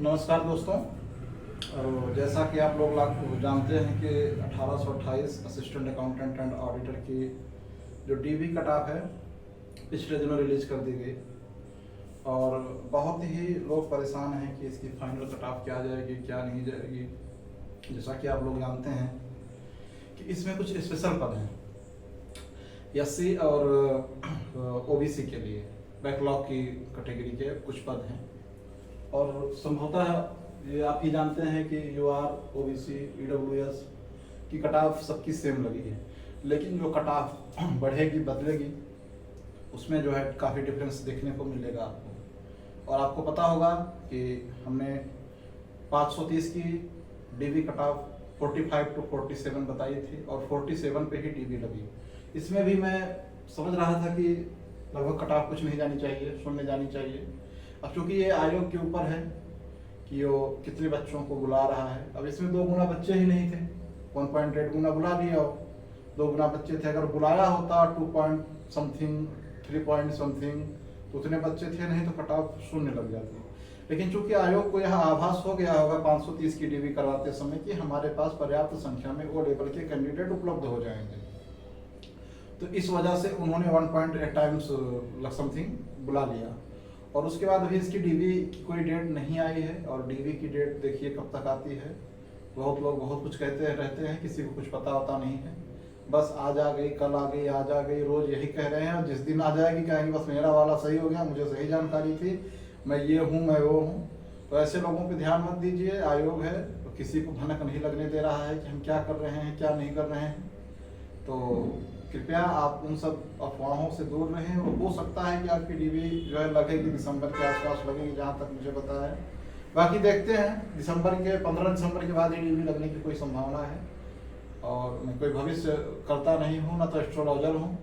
नमस्कार दोस्तों। जैसा कि आप लोग जानते हैं कि 1828 असिस्टेंट अकाउंटेंट एंड ऑडिटर की जो डीबी कट ऑफ है पिछले दिनों रिलीज कर दी गई और बहुत ही लोग परेशान हैं कि इसकी फाइनल कट ऑफ क्या जाएगी क्या नहीं जाएगी। जैसा कि आप लोग जानते हैं कि इसमें कुछ स्पेशल पद हैं एससी और ओबीसी के लिए, बैकलॉग की कैटेगरी के कुछ पद हैं और संभवतः ये आप ही जानते हैं कि यूआर, ओबीसी, ईडब्ल्यूएस की कट ऑफ सबकी सेम लगी है, लेकिन जो कट ऑफ बढ़ेगी बदलेगी उसमें जो है काफ़ी डिफरेंस देखने को मिलेगा आपको। और आपको पता होगा कि हमने 530 की डीबी कट ऑफ 45 to 47 बताई थी और 47 पे ही डीबी लगी। इसमें भी मैं समझ रहा था कि लगभग कट ऑफ कुछ नहीं जानी चाहिए, शून्य जानी चाहिए। अब चूंकि ये आयोग के ऊपर है कि वो कितने बच्चों को बुला रहा है। अब इसमें 2 गुना बच्चे ही नहीं थे, 1.8 गुना बुला दिया हो, 2 गुना बच्चे थे। अगर बुलाया होता 2 पॉइंट समथिंग, 3 पॉइंट समथिंग, तो उतने बच्चे थे नहीं तो कट ऑफ शून्य लग जाती। लेकिन चूंकि आयोग को यह आभास हो गया होगा 530 की डीबी करवाते समय कि हमारे पास पर्याप्त संख्या में ओ लेवल के कैंडिडेट उपलब्ध हो जाएंगे, तो इस वजह से उन्होंने 1.8 टाइम्स समथिंग बुला लिया। और उसके बाद अभी इसकी डीबी की कोई डेट नहीं आई है और डीबी की डेट देखिए कब तक आती है। बहुत लोग बहुत कुछ कहते रहते हैं, किसी को कुछ पता होता नहीं है। बस आज आ गई, कल आ गई, आज आ गई, रोज यही कह रहे हैं। और जिस दिन आ जाएगी कहेंगे बस मेरा वाला सही हो गया, मुझे सही जानकारी थी, मैं ये हूँ, मैं वो हूँ। तो ऐसे लोगों पे ध्यान मत दीजिए। आयोग है तो किसी को भनक नहीं लगने दे रहा है कि हम क्या कर रहे हैं क्या नहीं कर रहे हैं। तो कृपया आप उन सब अफवाहों से दूर रहें। और हो सकता है कि आपकी डीबी जो है लगेगी दिसंबर के आसपास लगेगी, जहाँ तक मुझे पता है। बाकी देखते हैं, दिसंबर के 15 दिसंबर के बाद ही डीबी लगने की कोई संभावना है। और मैं कोई भविष्य करता नहीं हूँ, ना तो एस्ट्रोलॉजर हूँ,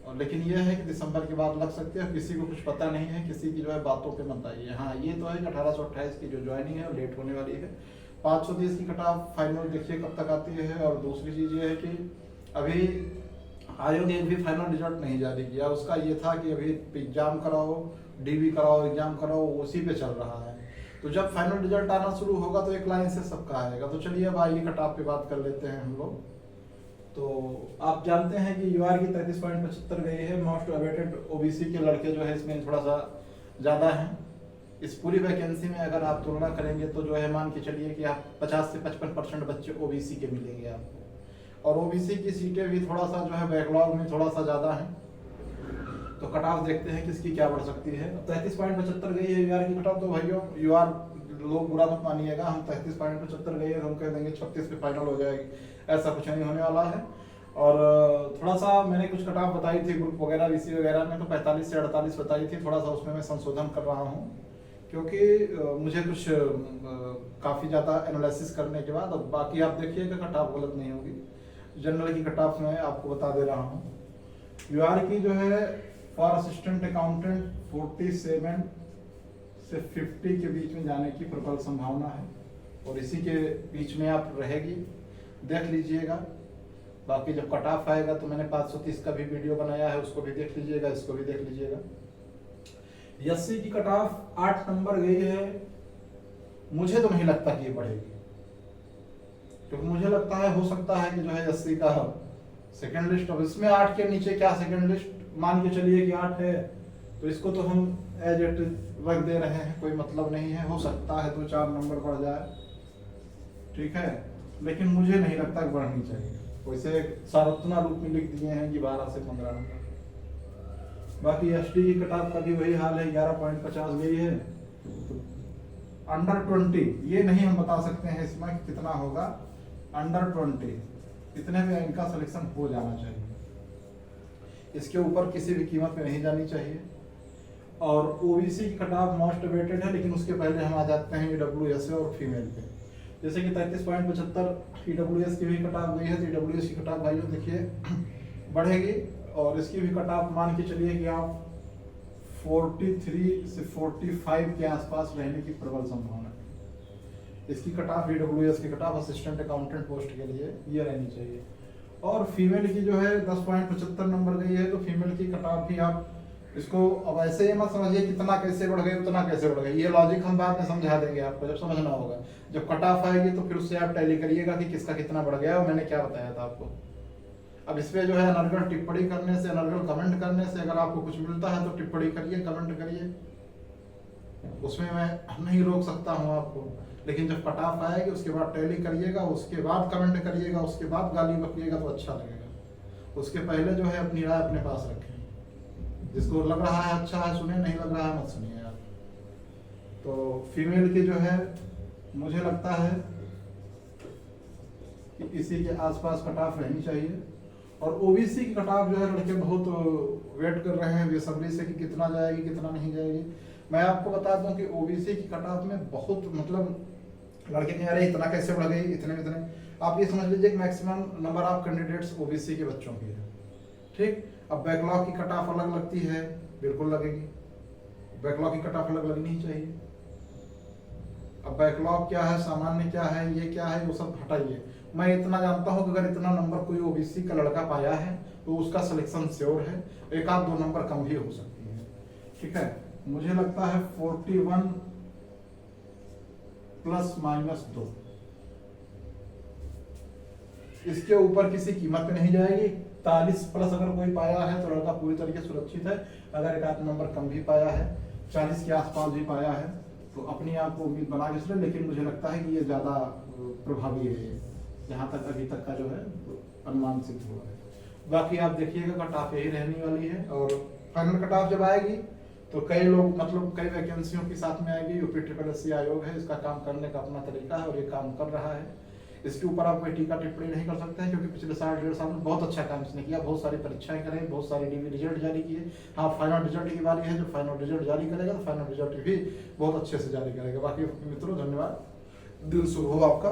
और लेकिन यह है कि दिसंबर के बाद लग सकते हैं। किसी को कुछ पता नहीं है, किसी की जो है बातों पे मत आइए। हाँ ये तो है कि 1828 की जो ज्वाइनिंग है वो लेट होने वाली है। 530 की कट ऑफ फाइनल देखिए कब तक आती है। और दूसरी चीज़ ये है कि अभी आयोग ने भी फाइनल रिजल्ट नहीं जारी किया। उसका ये था कि अभी एग्जाम कराओ, डीबी कराओ, एग्जाम कराओ, उसी पे चल रहा है। तो जब फाइनल रिजल्ट आना शुरू होगा तो एक लाइन से सबका आएगा। तो चलिए अब आइए कट ऑफ पे बात कर लेते हैं हम लोग। तो आप जानते हैं कि यूआर की 33.75 गई है। मोस्ट अवेटेड ओबीसी के लड़के जो है इसमें थोड़ा सा ज़्यादा हैं। इस पूरी वैकेंसी में अगर आप तुलना करेंगे तो जो है मान के चलिए कि आप 50 से 55% बच्चे ओबीसी के मिलेंगे आपको। और ओबीसी की सीटें भी थोड़ा सा जो है बैकलॉग में थोड़ा सा ज़्यादा है। तो कट ऑफ देखते हैं किसकी क्या बढ़ सकती है। 33.75 गई है यूआर की कट ऑफ। तो भाइयों यूआर लोग बुरा मत मानिएगा, हम 33.75 गई है तो हम कह देंगे 36 पे फाइनल हो जाएगी, ऐसा कुछ नहीं होने वाला है। और थोड़ा सा मैंने कुछ कट ऑफ बताई थी ग्रुप वगैरह वीसी वगैरह में, तो 45 से 48 बताई थी। थोड़ा सा उसमें मैं संशोधन कर रहा हूँ क्योंकि मुझे कुछ काफ़ी ज़्यादा एनालिसिस करने के बाद। अब बाकी आप देखिएगा कट ऑफ गलत नहीं होगी। जनरल की कट ऑफ मैं आपको बता दे रहा हूँ। यूआर की जो है फॉर असिस्टेंट अकाउंटेंट 47 से 50 के बीच में जाने की प्रबल संभावना है और इसी के बीच में आप रहेगी, देख लीजिएगा। बाकी जब कट ऑफ आएगा तो मैंने 530 का भी वीडियो बनाया है, उसको भी देख लीजिएगा, इसको भी देख लीजिएगा। एससी की कट ऑफ 8 नंबर गई है। मुझे तो नहीं लगता कि ये बढ़ेगी, क्योंकि मुझे लगता है हो सकता है कि जो है एससी का सेकंड लिस्ट, अब इसमें 8 के नीचे क्या सेकंड लिस्ट, मान के चलिए कि 8 है तो इसको तो हम एज इट रख दे रहे हैं, कोई मतलब नहीं है। हो सकता है 2-4 नंबर बढ़ जाए, ठीक है, लेकिन मुझे नहीं लगता कि बढ़नी चाहिए। वैसे सारत्ना रूप में लिख दिए हैं कि 12 से 15 नंबर। बाकी एसटी की कट ऑफ का भी वही हाल है, 11.50 गई है। तो अंडर 20 ये नहीं हम बता सकते हैं इसमें कितना होगा। अंडर 20 इतने में इनका सिलेक्शन हो जाना चाहिए, इसके ऊपर किसी भी कीमत में नहीं जानी चाहिए। और ओबीसी की कट ऑफ मोस्ट अवेटेड है, लेकिन उसके पहले हम आ जाते हैं ईडब्ल्यूएस और फीमेल पे। जैसे कि 33.75 ईडब्ल्यूएस की भी कट ऑफ गई है, तो ईडब्ल्यूएस की कट ऑफ भाइयों देखिए बढ़ेगी। और इसकी भी कट ऑफ मान के चलिए कि आप 43 से 45 के आसपास रहने की प्रबल संभावना है। इसकी कट ऑफ ईडब्ल्यूएस की cut off assistant accountant post के लिए ये रहनी चाहिए। और फीमेल की जो है 10.75 नंबर गई है, तो फीमेल की कट ऑफ भी आप इसको अब ऐसे ही मत समझिए कितना कैसे बढ़ गई उतना कैसे बढ़ गई, ये लॉजिक हम बाद में समझा देंगे आपको जब समझना होगा। जब कट ऑफ आएगी तो फिर उससे आप टैली करिएगा कि किसका कितना बढ़ गया और मैंने क्या बताया था आपको। अब इस पे जो है अनर्गल टिप्पणी करने से, अनर्गल कमेंट करने से अगर आपको कुछ मिलता है तो टिप्पणी करिए, कमेंट करिए, उसमें मैं नहीं रोक सकता हूँ आपको। लेकिन जब कट ऑफ आएगी उसके बाद टैली करिएगा, उसके बाद कमेंट करिएगा, उसके बाद गाली बकिएगा तो अच्छा लगेगा। उसके पहले जो है अपनी राय अपने पास रखें। जिसको लग रहा है अच्छा है सुने, नहीं लग रहा है मत सुनिए आप। तो फीमेल की जो है मुझे लगता है कि इसी के आसपास कट ऑफ रहनी चाहिए। और ओबीसी की कट ऑफ जो है लड़के बहुत वेट कर रहे हैं बेसब्री से कि कितना जाएगी कितना नहीं जाएगी। मैं आपको बता दूं कि ओबीसी की कट ऑफ में बहुत मतलब लड़के कह रहे इतना कैसे बढ़ गई, इतने इतने। आप ये समझ लीजिए कि maximum number of candidates OBC के बच्चों की है, ठीक। अब बैकलॉग की कट ऑफ अलग लगती है, बिल्कुल लगेगी, बैकलॉग की कट ऑफ अलग लगनी ही चाहिए। अब बैकलॉग क्या है, सामान्य क्या है, ये क्या है, वो सब हटाइए। मैं इतना जानता हूँ कि अगर इतना नंबर कोई ओबीसी का लड़का पाया है तो उसका सिलेक्शन श्योर है, एक आध 2 नंबर कम भी हो सकती है, ठीक है। मुझे लगता है 41 ±2, इसके ऊपर किसी कीमत पे नहीं जाएगी। 41+ अगर कोई पाया है तो लड़का पूरी तरीके सुरक्षित है। अगर एक आध नंबर कम भी पाया है, 40 के आसपास भी पाया है तो अपनी आप को उम्मीद बना के चले। लेकिन मुझे लगता है कि ये ज्यादा प्रभावी है, जहाँ तक अभी तक का जो है अनुमान सिद्ध हुआ है। बाकी आप देखिएगा कट ऑफ यही रहने वाली है। और फाइनल कट ऑफ जब आएगी तो कई लोग मतलब कई वैकेंसियों के साथ में आएगी। यूपी आयोग है, इसका काम करने का अपना तरीका है और ये काम कर रहा है। इसके ऊपर आप कोई टीका टिप्पणी नहीं कर सकते हैं क्योंकि पिछले 1.5 में बहुत अच्छा काम इसने किया, बहुत सारी परीक्षाएं कराई, बहुत सारे रिजल्ट जारी किए। हाँ, फाइनल रिजल्ट की बारी है, जो फाइनल रिजल्ट जारी करेगा तो फाइनल रिजल्ट भी बहुत अच्छे से जारी करेगा। बाकी मित्रों धन्यवाद, दिन शुभ हो आपका।